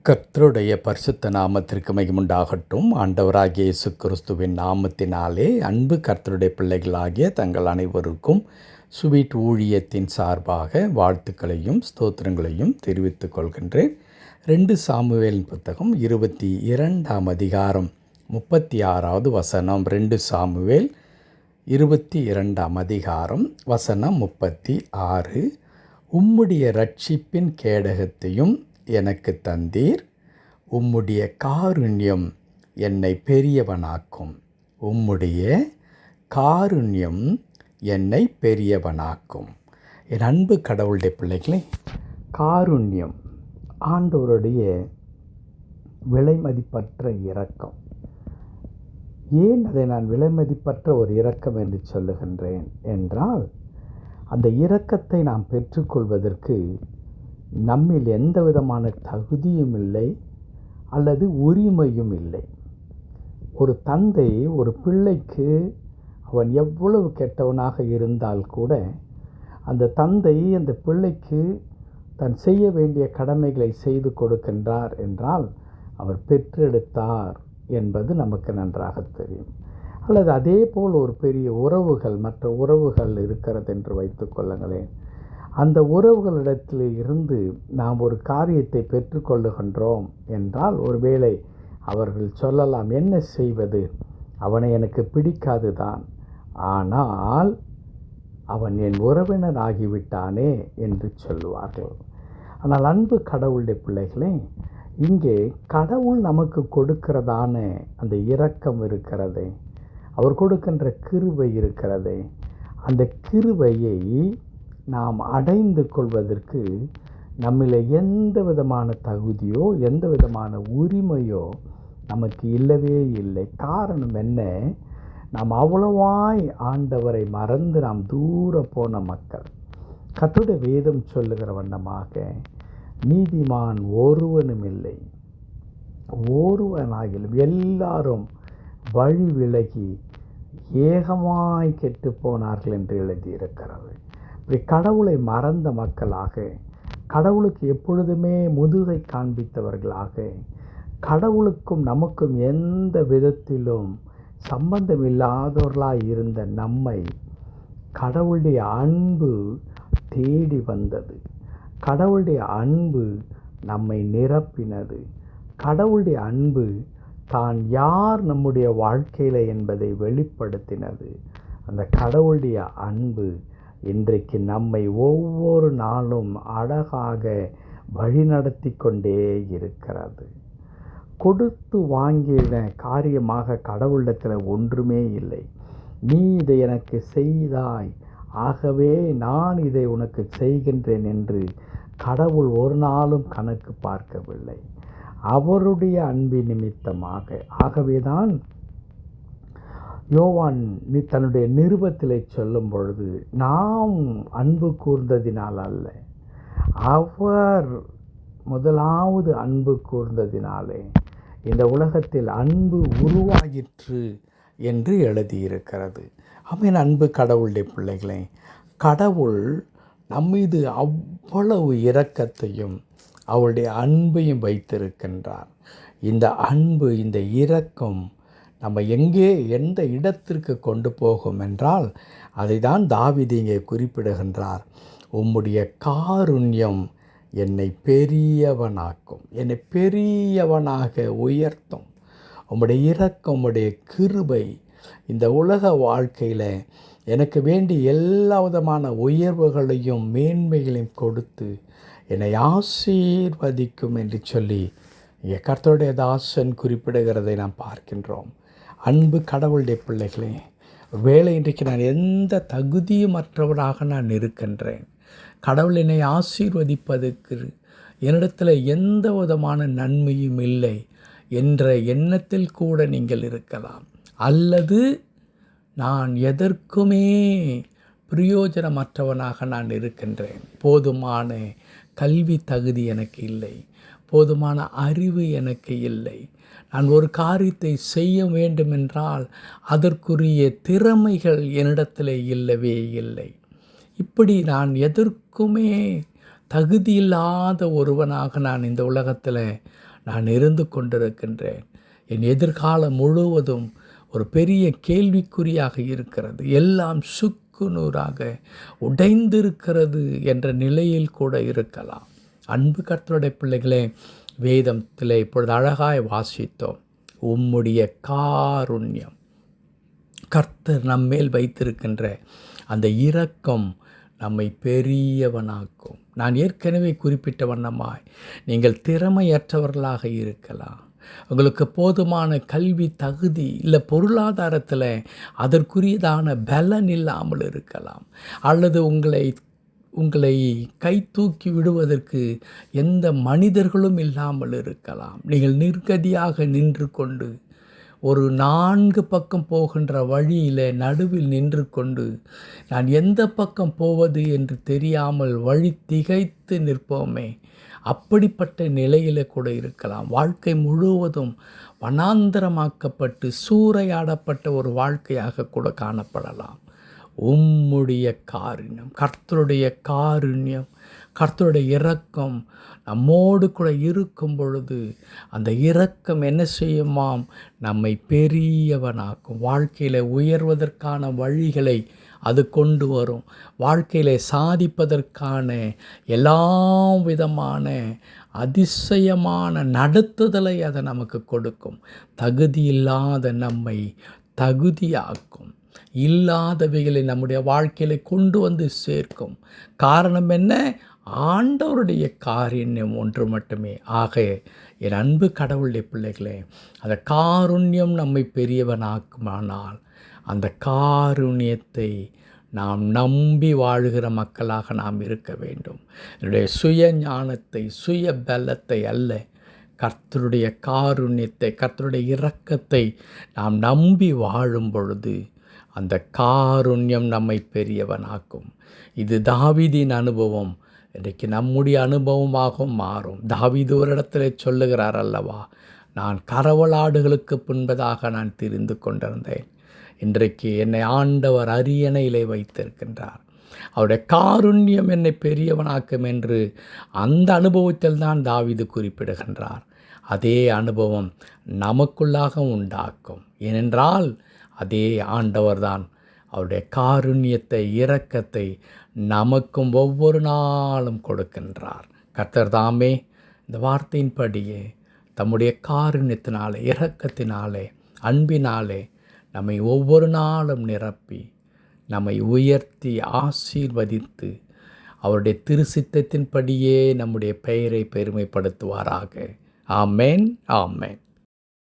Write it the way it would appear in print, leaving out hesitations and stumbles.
கர்த்தருடைய பரிசுத்த நாமத்திற்கு மகிமுண்டாகட்டும். ஆண்டவராகிய இயேசு கிறிஸ்துவின் நாமத்தினாலே அன்பு கர்த்தருடைய பிள்ளைகளாகிய தங்கள் அனைவருக்கும் ஸ்வீட் ஊழியத்தின் சார்பாக வாழ்த்துக்களையும் ஸ்தோத்திரங்களையும் தெரிவித்துக் கொள்கின்றேன். 2 சாமுவேல் புத்தகம் 22ஆம் அதிகாரம் 36வது வசனம். 2 சாமுவேல் 22ஆம் அதிகாரம் வசனம் 36. உம்முடைய இரட்சிப்பின் கேடகத்தையும் எனக்கு தந்தீர், உம்முடைய காருண்யம் என்னை பெரியவனாக்கும். உம்முடைய காருண்யம் என்னை பெரியவனாக்கும். என் அன்பு கடவுளுடைய பிள்ளைகளே, காருண்யம் ஆண்டவருடைய விலைமதிப்பற்ற இரக்கம். ஏன் அதை நான் விலைமதிப்பற்ற ஒரு இரக்கம் என்று சொல்லுகின்றேன் என்றால், அந்த இரக்கத்தை நாம் பெற்றுக்கொள்வதற்கு நம்மில் எந்த விதமான தகுதியும் இல்லை அல்லது உரிமையும் இல்லை. ஒரு தந்தை ஒரு பிள்ளைக்கு அவன் எவ்வளவு கெட்டவனாக இருந்தால் கூட அந்த தந்தை அந்த பிள்ளைக்கு தான் செய்ய வேண்டிய கடமைகளை செய்து கொடுக்கின்றார் என்றால் அவர் பெற்றெடுத்தார் என்பது நமக்கு நன்றாக தெரியும். அல்லது அதே போல் ஒரு பெரிய உறவுகள், மற்ற உறவுகள் இருக்கிறது என்று வைத்துக் கொள்ளுங்களேன். அந்த உறவுகளிடத்தில் இருந்து நாம் ஒரு காரியத்தை பெற்றுக்கொள்ளுகின்றோம் என்றால், ஒருவேளை அவர்கள் சொல்லலாம், என்ன செய்வது, அவனை எனக்கு பிடிக்காது தான், ஆனால் அவன் என் உறவினர் ஆகிவிட்டானே என்று சொல்லுவார்கள். ஆனால் அன்பு கடவுளுடைய பிள்ளைகளே, இங்கே கடவுள் நமக்கு கொடுக்கிறதான அந்த இரக்கம் இருக்கிறதே, அவர் கொடுக்கின்ற கிருபை இருக்கிறதே, அந்த கிருபையை நாம் அடைந்து கொள்வதற்கு நம்மில் எந்த விதமான தகுதியோ எந்த விதமான உரிமையோ நமக்கு இல்லவே இல்லை. காரணம் என்ன? நாம் அவ்வளவாய் ஆண்டவரை மறந்து நாம் தூர போன மக்கள். கர்த்தருடைய வேதம் சொல்லுகிற வண்ணமாக, நீதிமான் ஒருவனும் இல்லை, ஒருவனாகிலும் எல்லாரும் வழி விலகி ஏகமாய் கெட்டு போனார்கள் என்று எழுதியிருக்கிறது. கடவுளை மறந்த மக்களாக, கடவுளுக்கு எப்பொழுதுமே முதுகை காண்பித்தவர்களாக, கடவுளுக்கும் நமக்கும் எந்த விதத்திலும் சம்பந்தம் இல்லாதவர்களாக இருந்த நம்மை கடவுளுடைய அன்பு தேடி வந்தது. கடவுளுடைய அன்பு நம்மை நிரப்பினது. கடவுளுடைய அன்பு தான் யார் நம்முடைய வாழ்க்கையில் என்பதை வெளிப்படுத்தினது. அந்த கடவுளுடைய அன்பு இன்றைக்கு நம்மை ஒவ்வொரு நாளும் அழகாக வழிநடத்தி கொண்டே இருக்கிறது. கொடுத்து வாங்கின காரியமாக கடவுளிடத்தில் ஒன்றுமே இல்லை. நீ இதை எனக்கு செய்தாய், ஆகவே நான் இதை உனக்கு செய்கின்றேன் என்று கடவுள் ஒரு நாளும் கணக்கு பார்க்கவில்லை. அவருடைய அன்பின் நிமித்தமாக. ஆகவேதான் யோவான் தன்னுடைய நிருபத்திலே சொல்லும் பொழுது, நாம் அன்பு கூர்ந்ததினால் அல்ல, அவர் முதலாவது அன்பு கூர்ந்ததினாலே இந்த உலகத்தில் அன்பு உருவாகிற்று என்று எழுதியிருக்கிறது. ஆமென். அன்பு கடவுளுடைய பிள்ளைகளே, கடவுள் நம்மீது அவ்வளவு இரக்கத்தையும் அவருடைய அன்பையும் வைத்திருக்கின்றார். இந்த அன்பு, இந்த இரக்கம் நம்ம எந்த இடத்திற்கு கொண்டு போகும் என்றால், அதை தான் தாவீது இங்கே குறிப்பிடுகின்றார். உம்முடைய காருண்யம் என்னை பெரியவனாக்கும், என்னை பெரியவனாக உயர்த்தும். உம்முடைய இரக்கம், உம்முடைய கிருபை இந்த உலக வாழ்க்கையில் எனக்கு வேண்டிய எல்லா விதமான உயர்வுகளையும் மேன்மைகளையும் கொடுத்து என்னை ஆசீர்வதிக்கும் என்று சொல்லி இங்கே கர்த்தருடைய தாசன் குறிப்பிடுகிறதை நாம் பார்க்கின்றோம். அன்பு கடவுளுடைய பிள்ளைகளே, வேலை இன்றைக்கு நான் எந்த தகுதியுமற்றவராக நான் இருக்கின்றேன். கடவுள் என்னை ஆசீர்வதிப்பதற்கு என்னிடத்தில் எந்த விதமான நன்மையும் இல்லை என்ற எண்ணத்தில் கூட நீங்கள் இருக்கலாம். அல்லது நான் எதற்குமே பிரயோஜனமற்றவனாக நான் இருக்கின்றேன், போதுமான கல்வி தகுதி எனக்கு இல்லை, போதுமான அறிவு எனக்கு இல்லை, நான் ஒரு காரியத்தை செய்ய வேண்டுமென்றால் அதற்குரிய திறமைகள் என்னிடத்தில் இல்லவே இல்லை, இப்படி நான் எதற்குமே தகுதியில்லாத ஒருவனாக நான் இந்த உலகத்தில் நான் இருந்து கொண்டிருக்கின்றேன். என் எதிர்காலம் முழுவதும் ஒரு பெரிய கேள்விக்குறியாக இருக்கிறது. எல்லாம் சுக்குநூறாக உடைந்திருக்கிறது என்ற நிலையில் கூட இருக்கலாம். அன்பு கர்த்தருடைய பிள்ளைகளே, வேதத்திலே இப்பொழுது அழகாய் வாசித்தோம். உம்முடைய காருண்யம், கர்த்தர் நம்மேல் வைத்திருக்கின்ற அந்த இரக்கம் நம்மை பெரியவனாக்கும். நான் ஏற்கனவே குறிப்பிட்ட வண்ணமாய் நீங்கள் திறமையற்றவர்களாக இருக்கலாம். உங்களுக்கு போதுமான கல்வி தகுதி இல்லை, பொருளாதாரத்தில் அதற்குரியதான பலன் இல்லாமல் இருக்கலாம். அல்லது உங்களை கை தூக்கி விடுவதற்கு எந்த மனிதர்களும் இல்லாமல் இருக்கலாம். நீங்கள் நிர்கதியாக நின்று கொண்டு ஒரு 4 பக்கம் போகின்ற வழியில் நடுவில் நின்று கொண்டு நான் எந்த பக்கம் போவது என்று தெரியாமல் வழி திகைத்து நிற்போமே, அப்படிப்பட்ட நிலையில் கூட இருக்கலாம். வாழ்க்கை முழுவதும் வனாந்தரமாக்கப்பட்டு சூறையாடப்பட்ட ஒரு வாழ்க்கையாக கூட காணப்படலாம். உம்முடைய காருண்யம், கர்த்தருடைய காருண்யம், கர்த்தருடைய இரக்கம் நம்மோடு கூட இருக்கும் பொழுது அந்த இரக்கம் என்ன செய்யுமாம்? நம்மை பெரியவனாக்கும். வாழ்க்கையில் உயர்வதற்கான வழிகளை அது கொண்டு வரும். வாழ்க்கையில் சாதிப்பதற்கான எல்லா விதமான அதிசயமான நடத்துதலை அதை நமக்கு கொடுக்கும். தகுதியில்லாத நம்மை தகுதியாக்கும். இல்லாதவைகளை நம்முடைய வாழ்க்கையில் கொண்டு வந்து சேர்க்கும். காரணம் என்ன? ஆண்டவருடைய காருண்யம் ஒன்று மட்டுமே. ஆக என் அன்பு கடவுளுடைய பிள்ளைகளே, அந்த காருண்யம் நம்மை பெரியவனாக்குமானால் அந்த காருண்யத்தை நாம் நம்பி வாழுகிற மக்களாக நாம் இருக்க வேண்டும். என்னுடைய சுய ஞானத்தை, சுய பலத்தை அல்ல, கர்த்தருடைய காருண்யத்தை, கர்த்தருடைய இரக்கத்தை நாம் நம்பி வாழும் பொழுது அந்த காருண்யம் நம்மை பெரியவனாக்கும். இது தாவீதின் அனுபவம். இன்றைக்கு நம்முடைய அனுபவமாக மாறும். தாவீது ஒரு இடத்துல சொல்லுகிறார் அல்லவா, நான் கறவலாடுகளுக்கு பின்பதாக நான் திரிந்து கொண்டிருந்தேன். இன்றைக்கு என்னை ஆண்டவர் அரியணையிலே வைத்திருக்கின்றார். அவருடைய காருண்யம் என்னை பெரியவனாக்கும் என்று அந்த அனுபவத்தில் தான் தாவீது குறிப்பிடுகின்றார். அதே அனுபவம் நமக்குள்ளாக உண்டாக்கும். ஏனென்றால் அதே ஆண்டவர்தான் அவருடைய காருண்யத்தை, இரக்கத்தை நமக்கும் ஒவ்வொரு நாளும் கொடுக்கின்றார். கர்த்தர் தாமே இந்த வார்த்தையின்படியே தம்முடைய காருண்யத்தினாலே, இரக்கத்தினாலே, அன்பினாலே நம்மை ஒவ்வொரு நாளும் நிரப்பி நம்மை உயர்த்தி ஆசீர்வதித்து அவருடைய திருசித்தத்தின்படியே நம்முடைய பெயரை பெருமைப்படுத்துவாராக. ஆமென், ஆமென்.